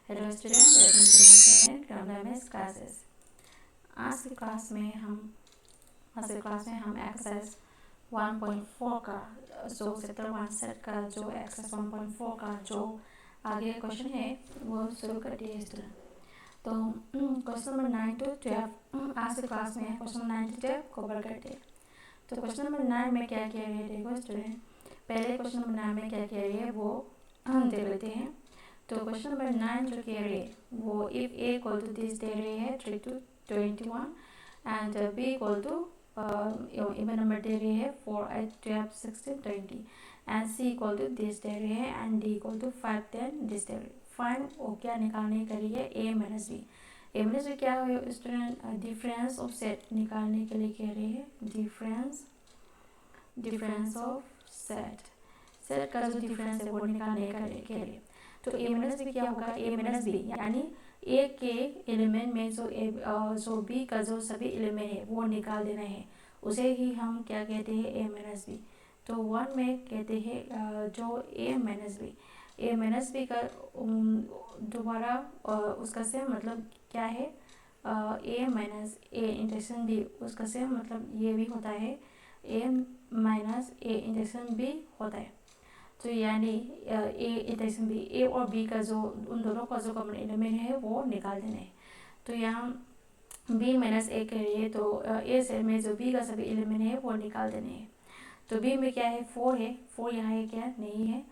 Hello student, welcome to my channel क्रमलाइज classes. आज की क्लास में हम एक्सरसाइज 1.4 का जो चैप्टर 1 सेट का जो एक्सरसाइज 1.4 का जो आगे क्वेश्चन है वो शुरू करते हैं स्टूडेंट। तो क्वेश्चन नंबर 9 to 12 आज की क्लास में क्वेश्चन 9 to 12 कवर करते हैं। तो क्वेश्चन नंबर 9 में क्या किया गया है देखो स्टूडेंट। पहले क्वेश्चन नंबर 9 में क्या किया गया है वो हम देख लेते हैं। तो क्वेश्चन नंबर 9 जो कह रहे हैं वो if A equal to this दे रहे हैं 3 to 21 and B equal to even number दे रहे हैं 4 8 12 16 20 and C equal to this दे रहे हैं and D equal to 5 10 this दे रहे हैं। फाइंड वो क्या निकालने के लिए A minus B. A minus B क्या है स्टूडेंट, डिफरेंस ऑफ सेट निकालने के लिए कह रहे हैं। डिफरेंस ऑफ सेट का जो डिफरेंस है वो निकालने के लिए। तो ए माइनस बी क्या होगा, ए माइनस बी यानी ए के एलिमेंट में जो बी का जो सभी एलिमेंट है वो निकाल देना है, उसे ही हम क्या कहते हैं, ए माइनस बी। तो 1 में कहते हैं जो ए माइनस बी का दोबारा उसका सेम मतलब क्या है, ए माइनस ए इंटरसेक्शन बी, उसका सेम मतलब ये भी होता है, ए माइनस ए इंटरसेक्शन बी होता है। तो यानी ए इंटरसेक्शन बी, ए और बी का जो उन दोनों का जो कॉमन एलिमेंट है वो निकाल देना है। तो यहाँ बी माइनस ए के लिए तो ए से में जो बी का सभी एलिमेंट है वो निकाल देने हैं। तो बी में क्या है, 4 है, 4 यहाँ है क्या, नहीं है।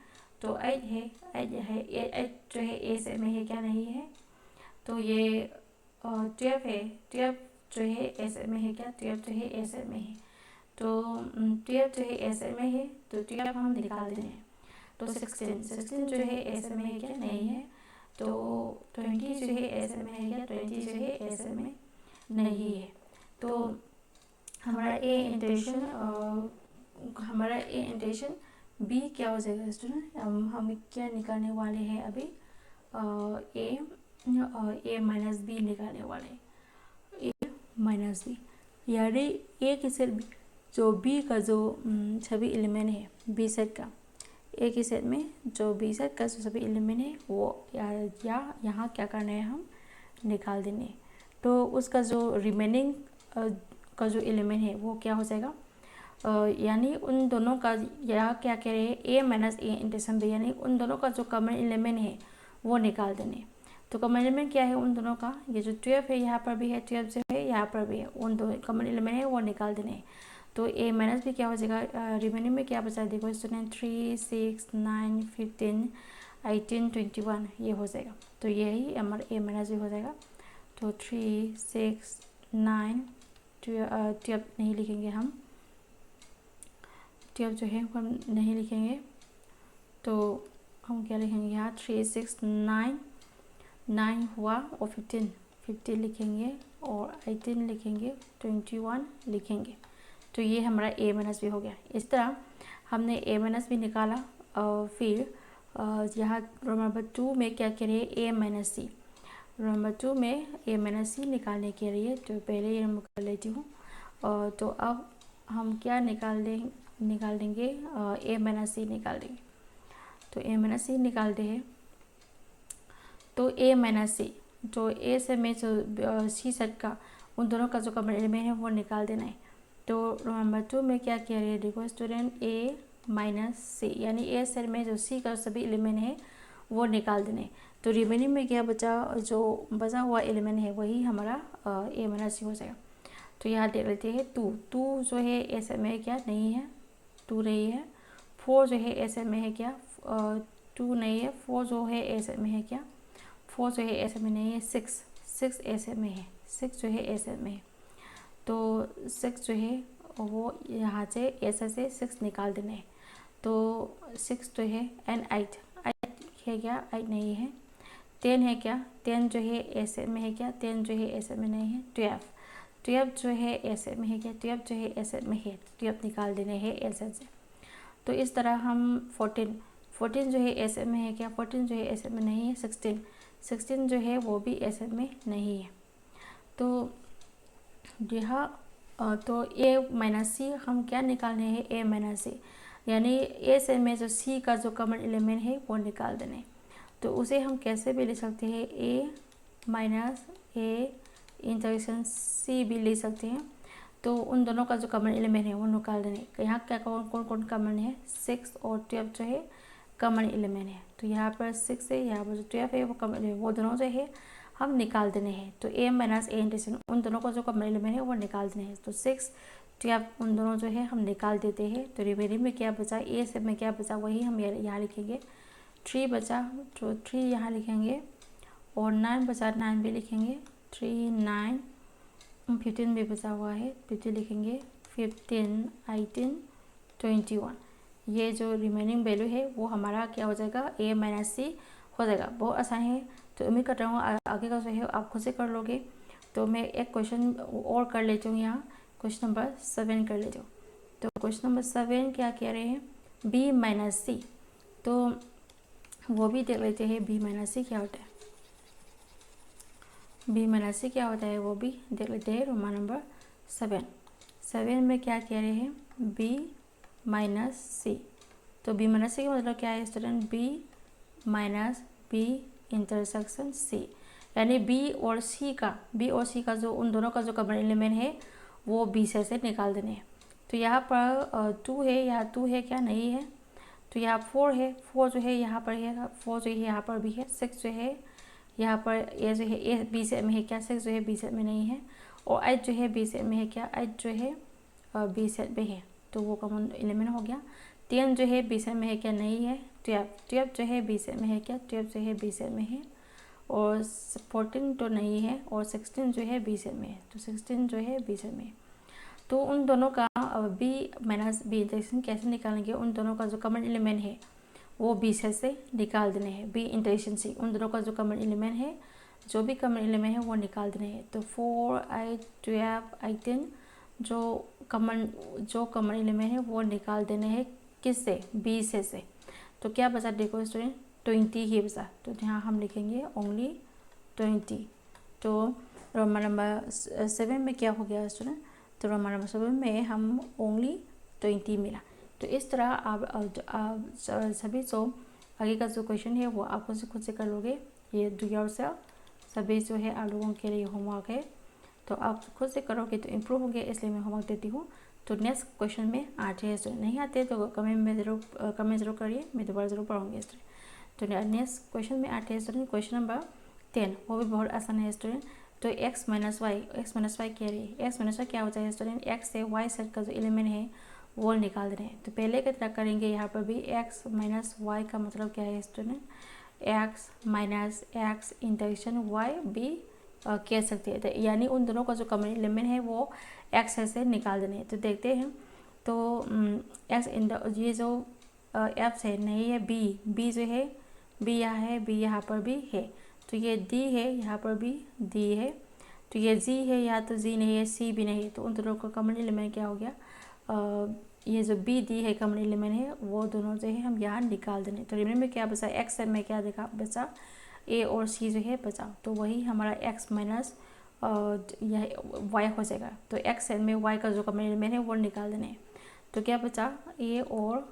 तो 8 है, 8 जो है ए से में है क्या, नहीं है। तो ये 12 है, 12 जो है ए से में है क्या, 12 जो है ए से में है। तो 12 जो है ए से में है तो 12 हम निकाल देने हैं। तो 16 जो है ऐसे में है क्या, नहीं है। तो 20 जो है ऐसे में है क्या, 20 जो है ऐसे में नहीं है। तो हमारा ए इंटेंशन बी क्या हो जाएगा स्टूडेंट, हम क्या निकालने वाले हैं अभी, ए माइनस बी निकालने वाले, ए माइनस बी यानी ए के सेट बी, जो बी का जो सभी एलिमेंट है बी सेट का, ए की सेट में जो बी सेट का जो सभी एलिमेंट है वो या यहाँ क्या करना है, हम निकाल देने। तो उसका जो रिमेनिंग का जो एलिमेंट है वो क्या हो जाएगा, यानी उन दोनों का, या क्या कह रहे हैं, ए माइनस ए इंटरसेक्शन बी, यानी उन दोनों का जो कॉमन एलिमेंट है वो निकाल देने। तो कॉमन एलिमेंट क्या है उन दोनों का, ये जो 12 है यहाँ पर भी है, 12 जो है यहाँ पर भी है, उन दो कॉमन एलिमेंट है वो निकाल देने। तो ए माइनस भी क्या हो जाएगा, रिमेनिंग में क्या बचा देखो स्टूडेंट, 3 6 9 15 18 21 ये हो जाएगा। तो यही हमारा ए माइनस भी हो जाएगा। तो 3 6 9 12 नहीं लिखेंगे हम, 12 जो है हम नहीं लिखेंगे। तो हम क्या लिखेंगे यहाँ, 3 6 9 हुआ और 15 लिखेंगे और 18 लिखेंगे, 21 लिखेंगे। तो ये हमारा ए माइनस बी हो गया। इस तरह हमने ए माइनस बी निकाला। फिर यहाँ रोल नंबर 2 में क्या करें, ए माइनस सी। रोल नंबर 2 में ए माइनस सी निकालने के लिए तो पहले ये मैं कर लेती हूँ। तो अब हम क्या निकाल देंगे, ए माइनस सी निकाल देंगे। तो ए माइनस सी निकालते हैं। तो ए माइनस सी जो ए से में जो सी सेट का उन दोनों का जो कॉमन एलिमेंट है वो निकाल देना है। तो नंबर 2 में क्या कह रहे हैं देखो स्टूडेंट, ए माइनस सी यानी ए सेट में जो सी का सभी एलिमेंट है वो निकाल देने। तो रिमेनिंग में क्या बचा, जो बचा हुआ एलिमेंट है वही हमारा ए माइनस सी हो जाएगा। तो यहाँ देख लेते हैं 2 जो है ए सेट में है क्या, नहीं है, 2 नहीं है। 4 जो है ए सेट में है क्या, 2 नहीं है। 4 जो है ए सेट में है क्या, 4 जो है ए सेट में नहीं है। 6 ए सेट में है, 6 जो है ए सेट में है। तो 6 जो है वो यहाँ से ऐसे से 6 निकाल देने हैं। तो 6 जो है एंड 8 है क्या, 8 नहीं है। 10 है क्या, 10 जो है ऐसे में है क्या, 10 जो है ऐसे में नहीं है। 12 जो है ऐसे में है क्या, 12 जो है ऐसे में है, 12 निकाल देने हैं ऐसे से। तो इस तरह हम 14 जो है ऐसे में है क्या, 14 जो है ऐसे में नहीं है। 16 जो है वो भी ऐसे में नहीं है। तो यहाँ तो ए माइनस सी हम क्या निकालने हैं, ए माइनस सी यानी ए से में जो सी का जो कॉमन एलिमेंट है वो निकाल देने। तो उसे हम कैसे भी ले सकते हैं, ए माइनस ए इंटरसेक्शन सी भी ले सकते हैं। तो उन दोनों का जो कॉमन एलिमेंट है वो निकाल देंगे। यहाँ क्या कौन कौन कौन कॉमन है, 6 और 12 जो है कॉमन एलिमेंट है। तो यहाँ पर 6 है, यहाँ पर जो 12 है वो कॉमन, वो दोनों जो है हम निकाल देने हैं। तो ए माइनस ए इंटरसेक्शन उन दोनों का जो कॉमन एलिमेंट है वो निकाल देने हैं। तो 6 12 उन दोनों जो है हम निकाल देते हैं। तो रिमेनिंग में क्या बचा, ए से में क्या बचा वही हम यहाँ लिखेंगे। 3 बचा तो 3 यहाँ लिखेंगे, और 9 बचा 9 भी लिखेंगे। 3 9 15 भी बचा हुआ है, 15 लिखेंगे। 15 18 21 ये जो रिमेनिंग वैल्यू है वो हमारा क्या हो जाएगा, ए माइनस सी हो जाएगा। बहुत आसान है। तो उम्मीद कर रहा हूँ आगे का जो है आप खुद से कर लोगे। तो मैं एक क्वेश्चन और कर लेती हूँ, यहाँ क्वेश्चन नंबर 7 कर लेती हूँ। तो क्वेश्चन नंबर 7 क्या कह रहे हैं, बी माइनस सी। तो वो भी देख लेते हैं बी माइनस सी क्या होता है। बी माइनस सी क्या होता है वो भी देख लेते हैं। रोमान नंबर 7 में क्या कह रहे हैं, बी माइनस सी। तो बी माइनस सी का मतलब क्या है student, B minus B intersection C, यानी बी और सी का जो उन दोनों का जो कॉमन एलिमेंट है वो बी से निकाल देने हैं। तो यहाँ पर 2 है, यहाँ 2 है क्या, नहीं है। तो यहाँ 4 है, 4 जो है यहाँ पर है, 4 जो है यहाँ पर भी है। 6 जो है यहाँ पर ए जो है ए बी सेट में है क्या, 6 जो है बी सेट में नहीं है। और 8 जो है बी सेट में है क्या, 8 जो है बी सेट में है। तो वो कॉमन एलिमेंट हो गया। 10 जो है बी सेट में है क्या, नहीं है। 12 जो है बी सेट में है क्या, 12 जो है बी सेट में है। और 14 तो नहीं है, और 16 जो है बी सेट में है। तो 16 जो है बी सेट में है। तो उन दोनों का बी माइनस बी इंटरसेक्शन कैसे निकालेंगे, उन दोनों का जो कॉमन एलिमेंट है वो बी से निकाल देने हैं। बी इंटरसेक्शन सी उन दोनों का जो कॉमन एलिमेंट है, जो भी कॉमन एलिमेंट है वो निकाल देने हैं। तो 4 8 12 18 जो कॉमन एलिमेंट है वो निकाल देने हैं किससे, बी से। तो क्या बचा देखो स्टूडेंट, 20 ही बचा। तो यहाँ हम लिखेंगे ओनली 20। तो रोमन नंबर 7 में क्या हो गया स्टूडेंट, तो रोमन नंबर 7 में हम ओनली 20 मिला। तो इस तरह आप सभी जो आगे का जो क्वेश्चन है वो आप खुद से कर लोगे। ये डू योरसेल्फ सभी जो है आप लोगों के लिए होमवर्क है। तो आप खुद से करोगे तो इम्प्रूव होंगे, इसलिए मैं होमवर्क देती हूँ। तो नेक्स्ट क्वेश्चन में आते हैं स्टूडेंट, नहीं आते तो कमेंट जरूर करिए, मैं दोबारा जरूर पढ़ूँगी स्टूडेंट। तो नेक्स्ट क्वेश्चन में आते हैं स्टूडेंट, क्वेश्चन नंबर 10। वो भी बहुत आसान है स्टूडेंट। तो x माइनस वाई कह रही है। x माइनस वाई क्या होता है स्टूडेंट, x से y सेट का जो एलिमेंट है वो निकाल रहे हैं। तो पहले की तरह करेंगे, यहाँ पर भी x माइनस वाई का मतलब क्या है student, x minus x intersection y भी कह सकते हैं। यानी उन दोनों का जो कॉमन एलिमेंट है वो x से निकाल देने हैं। तो देखते हैं। तो x ये जो f है नहीं है, b जो है b यहाँ है, b यहाँ पर भी है। तो ये d है, यहाँ पर भी d है। तो ये g है, यहाँ तो g नहीं है, c भी नहीं है। तो उन दोनों का कॉमन एलिमेंट क्या हो गया, ये जो b d है कॉमन एलिमेंट है वो दोनों जो है हम यहाँ निकाल देंगे। तो रिमेनिंग में क्या बचा, x में क्या बचा, a और c जो है बचा। तो वही हमारा x माइनस यह y हो जाएगा। तो x में y का जो कॉमन एलिमेंट है वो निकाल देने। तो क्या बचा, a और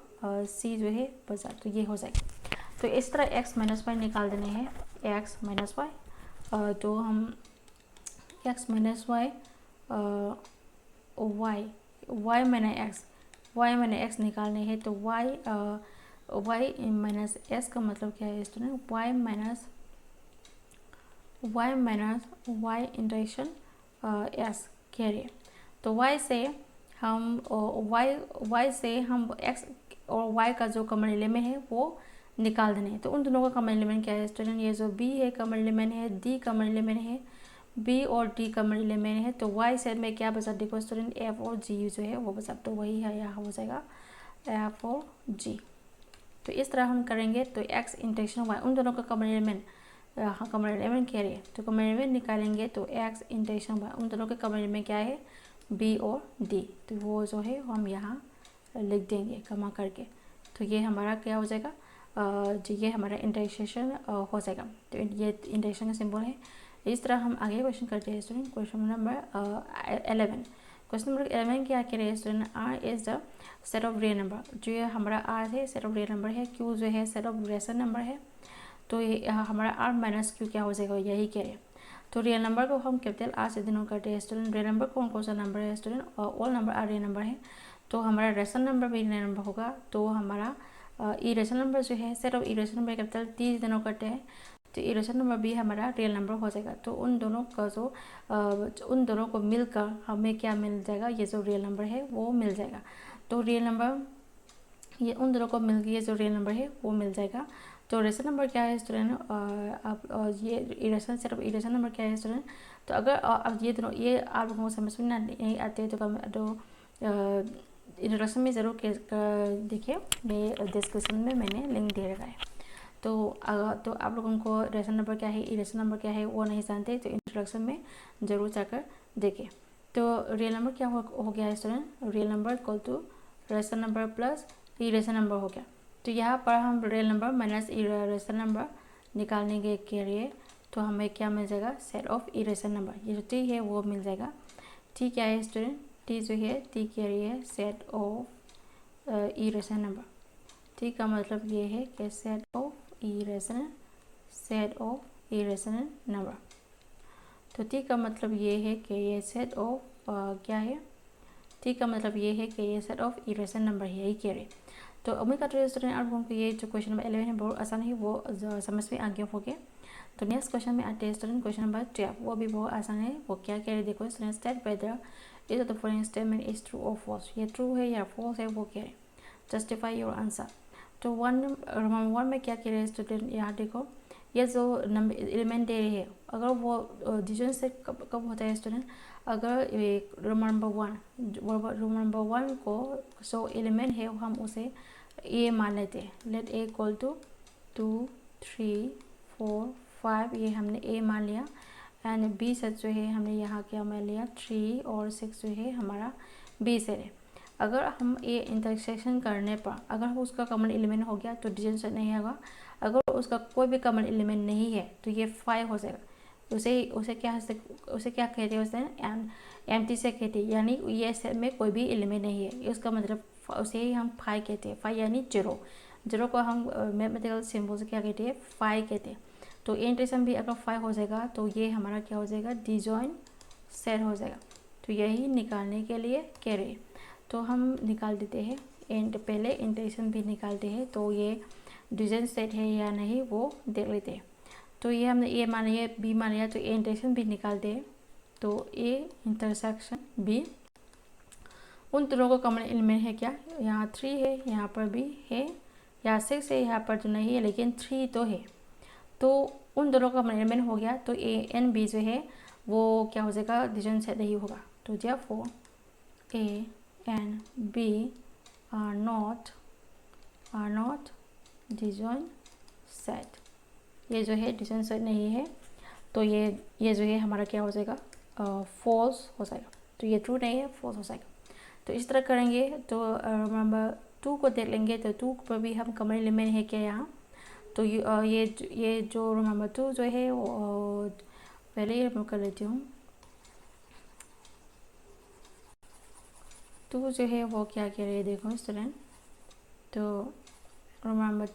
c जो है बचा। तो ये हो जाएगा। तो इस तरह x माइनस वाई निकाल देने हैं, x माइनस वाई। तो हम x minus Y y minus x निकालने हैं। तो y माइनस s का मतलब क्या है student, y minus y intersection s कह रहे हैं। तो y से हम x और y का जो कॉमन एलिमेंट है वो निकाल देने हैं। तो उन दोनों का कॉमन एलिमेंट क्या है स्टूडेंट, ये जो b है कॉमन एलिमेंट है, d कॉमन एलिमेंट है, b और d कॉमन एलिमेंट है। तो y सेट में क्या बचा देखो स्टूडेंट, f और g जो है वो बचा। तो वही है, यहाँ हो जाएगा f और g। तो इस तरह हम करेंगे। तो x इंटरसेक्शन y उन दोनों का कॉमन एलिमेंट, हाँ कॉमन एलिमेंट कह रही है। तो कॉमन एलिमेंट निकालेंगे। तो x इंटरसेक्शन y उन दोनों के कॉमन एलिमेंट क्या है, b और d। तो वो जो है हम यहाँ लिख देंगे कमा करके। तो ये हमारा क्या हो जाएगा, जो ये हमारा इंटरसेक्शन हो जाएगा। तो ये इंटरसेक्शन का सिंबल है। इस तरह हम आगे क्वेश्चन करते हैं student. Question number 11। Question number 11 क्या कह रहे हैं student, r is the set of real number. जो ये हमारा r है सेट ऑफ रियल नंबर है, q जो है सेट ऑफ रेशनल नंबर है। तो ये हमारा आर माइनस क्यू क्या हो जाएगा, यही कह रहे हैं। तो रियल नंबर को हम कैपिटल आर से डिनोट करते हैं स्टूडेंट। रियल नंबर कौन कौन सा नंबर है student, all number are real number है। तो हमारा रेशनल नंबर भी रियल नंबर होगा। तो हमारा इरेशनल नंबर जो है, set of irrational number capital T से डिनोट करते हैं, तो इरेशनल नंबर भी हमारा रियल नंबर हो जाएगा। तो उन दोनों का जो उन दोनों को मिलकर हमें क्या मिल जाएगा, ये जो रियल नंबर है वो मिल जाएगा। तो रियल नंबर ये उन दोनों को मिल ये जो रियल नंबर है वो मिल जाएगा। तो रेशनल नंबर क्या है स्टूडेंट, आप ये irrational set of irrational number क्या है स्टूडेंट। तो अगर अब ये दोनों ये आप लोगों को समझ में नहीं आते तो इंट्रोडक्शन में ज़रूर देखिए, मैं डिस्क्रिप्शन में मैंने लिंक दे रखा है। तो आप लोगों को रेशनल नंबर क्या है, इरेशनल नंबर क्या है वो नहीं जानते तो इंट्रोडक्शन में ज़रूर जाकर देखें। तो रियल नंबर क्या हो गया है student, real number equal to rational number plus irrational number हो गया। तो यहाँ पर हम real number minus irrational number निकालने के लिए तो हमें क्या मिल जाएगा, सेट ऑफ इरेशनल नंबर। ये जो टी है वो मिल जाएगा। टी क्या है स्टूडेंट, टी जो है टी कह रही है set of irrational number. T का मतलब ये है कि सेट ऑफ इरेशनल नंबर। तो टी का मतलब ये है कि ये सेट ऑफ क्या है, टी का मतलब ये है कि ये सेट ऑफ इरेशनल नंबर है, यही कह रहे। तो उम्मीद करते हैं स्टूडेंट आप लोगों को ये जो क्वेश्चन नंबर 11 है बहुत आसान है, वो समझ में आ गया होगा। तो नेक्स्ट क्वेश्चन में आते हैं स्टूडेंट, क्वेश्चन नंबर 12, वो भी बहुत आसान है। वो क्या कह रहे देखो student, state whether is the following statement is true और फॉल्स। ये ट्रू है या फॉल्स है वो कह रहे, जस्टिफाई योर आंसर। तो वन में क्या कह रहे हैं स्टूडेंट, यहाँ देखो ये जो नंबर एलिमेंट दे रहे हैं, अगर वो डिवीजन से कब होता है स्टूडेंट, अगर रोमन नंबर वन को जो एलिमेंट है हम उसे ए मान लेते हैं। लेट ए इक्वल टू 2 3 4 5, ये हमने ए मान लिया। एंड बी सेट जो है हमने यहाँ क्या मान लिया, 3 और 6 जो है हमारा बी सेट है। अगर हम ए इंटरसेक्शन करने पर अगर उसका कॉमन एलिमेंट हो गया तो डिवीजन सेट नहीं होगा। अगर उसका कोई भी कॉमन एलिमेंट नहीं है तो ये 5 हो जाएगा। उसे क्या कहते हैं, उसे एम्प्टी सेट कहते हैं, यानी ये सेट में कोई भी एलिमेंट नहीं है, उसका मतलब उसे ही हम 5 कहते हैं। 5 यानी जीरो को हम मैथमेटिकल सिंबल से क्या कहते हैं, 5 कहते हैं। तो इंटरेक्शन भी अगर 5 हो जाएगा तो ये हमारा क्या हो जाएगा, डिजॉइन सेट हो जाएगा। तो यही निकालने के लिए कह रहे हैं, तो हम निकाल देते हैं। पहले इंटरेक्शन भी निकालते हैं, तो ये डिवीजन सेट है या नहीं वो देख लेते हैं। तो ये हमने ए मान लिया, बी मान लिया, तो ए इंटरेक्शन भी निकालते हैं। तो ए इंटरसेक्शन बी, उन दोनों का कॉमन एलिमेंट है क्या, यहाँ 3 है, यहाँ पर भी है, यहाँ 6 है, यहाँ पर तो नहीं है लेकिन 3 तो है। तो उन दोनों का कॉमन एलिमेंट हो गया, तो ए एंड बी जो है वो क्या हो जाएगा, डिवीजन सेट नहीं होगा। तो therefore A and B are not division set. ये जो है डिवीजन सेट नहीं है, तो ये जो है हमारा क्या हो जाएगा, फॉल्स हो जाएगा। तो ये ट्रू नहीं है, फॉल्स हो जाएगा। तो इस तरह करेंगे। तो नंबर 2 को देख लेंगे, तो 2 पर भी हम कॉमन एलिमेंट है क्या यहाँ। तो ये जो नंबर 2 जो है वो पहले ही मैं कर लेती हूँ। 2 जो है वो क्या कह रहे हैं देखो स्टूडेंट, तो नंबर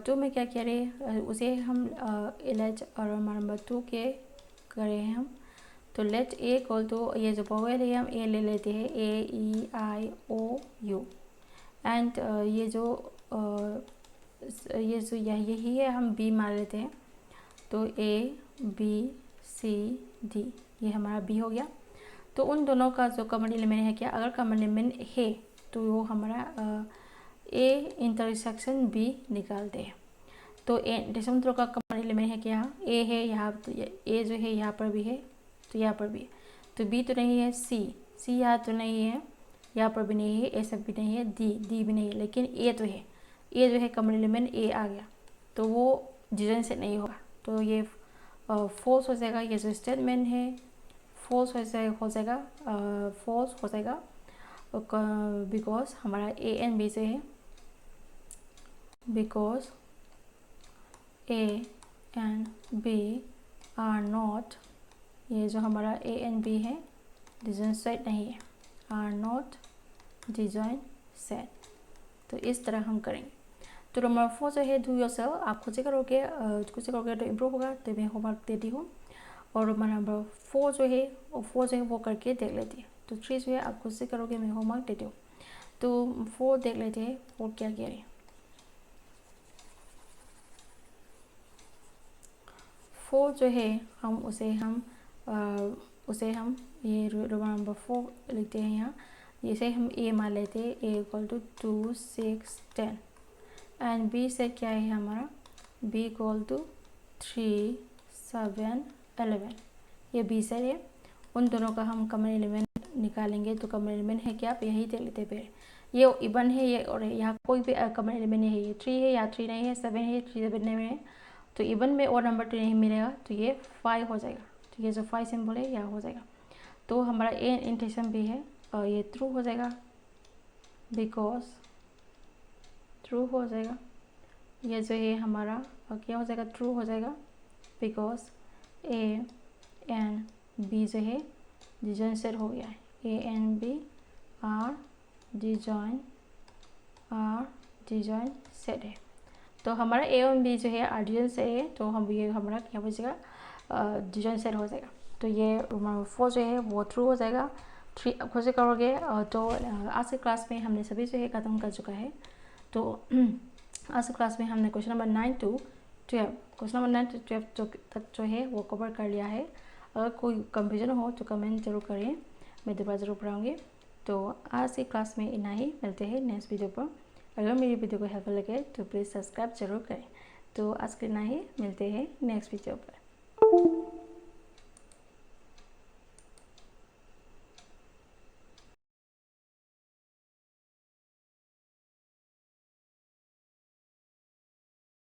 2 में क्या कह रहे हैं, उसे हम लेट और नंबर 2 के करें हम। तो लेट ए इक्वल टू, ये जो वोवेल है हम ए ले लेते हैं, ए ई आई ओ यू। एंड यही है हम बी मान लेते हैं। तो ए बी सी डी, ये हमारा बी हो गया। तो उन दोनों का जो कॉमन एलिमेंट है क्या, अगर कॉमन एलिमेंट है तो वो हमारा ए इंटरसेक्शन बी निकालते हैं। तो ए दोनों का कॉमन एलिमेंट है क्या, ए है यहाँ, तो ए जो है यहाँ पर भी है, तो यहाँ पर भी है। तो बी तो नहीं है, सी यहाँ तो नहीं है, यहाँ पर भी नहीं है, ए सब भी नहीं है, डी भी नहीं है, लेकिन ए तो है। ए जो है कॉमन एलिमेंट ए आ गया, तो वो डिवीजन सेट नहीं होगा। तो ये फॉल्स हो जाएगा। ये जो स्टेटमेंट है फॉल्स हो जाएगा बिकॉज हमारा ए एंड बी से है, because A and B are not, ये जो हमारा ए एंड बी है डिवीजन सेट नहीं है, आर नॉट डिवीजन सेट। तो इस तरह हम करेंगे। तो नंबर 4 जो है डू योरसेल्फ, आप खुद से करोगे तो इम्प्रूव होगा, तो मैं होमवर्क देती हूँ। और नंबर 4 जो है वो करके देख लेती है। तो 3 जो है आप खुद से करोगे, मैं होमवर्क देती हूँ। तो 4 देख लेते हैं, 4 क्या कह रहे हैं। 4 जो है उसे हम ये रोमन नंबर 4 लिखते हैं यहाँ। जैसे हम ए मान लेते हैं, ए इक्वल टू 2 6 10 एंड बी से क्या है हमारा, बी इक्वल टू 3 7 11। ये बी से है, उन दोनों का हम कॉमन एलिमेंट निकालेंगे। तो कॉमन एलिमेंट है क्या, आप यही देख लेते हैं। ये इवन है ये, और यहाँ कोई भी कॉमन एलिमेंट नहीं है। ये 3 है या 3 नहीं है, 7 है 3 7 नहीं है, तो इवन में और नंबर 2 नहीं मिलेगा, तो ये 5 हो जाएगा। तो ये जो 5 सिंबल है यह हो जाएगा। तो हमारा ए इंटेंशन भी है, और ये ट्रू हो जाएगा, बिकॉज ट्रू हो जाएगा। ये जो है हमारा क्या हो जाएगा, ट्रू हो जाएगा, बिकॉज ए एंड बी जो है डिजॉइन सेट हो गया है। A and B are disjoint set है। तो हमारा ए और बी जो है आर डिजॉइन सेट है, तो हम ये हमारा क्या हो जाएगा, डिजॉइन सेट हो जाएगा। तो ये नंबर 4 जो है वो ट्रू हो जाएगा। 3 अब खुद से करोगे। तो आज के क्लास में हमने सभी जो है ख़त्म कर चुका है। तो आज के क्लास में हमने question number 9 to 12 question number 9 to 12 तक जो है वो कवर कर लिया है। अगर कोई कंफ्यूजन हो तो कमेंट जरूर करें, मैं दोबारा ज़रूर पढ़ाऊँगी। तो आज की क्लास में इतना ही, मिलते हैं नेक्स्ट वीडियो पर। अगर मेरी वीडियो को हेल्पफुल लगे तो प्लीज़ सब्सक्राइब जरूर करें। तो आज के इतना ही, मिलते हैं नेक्स्ट वीडियो पर।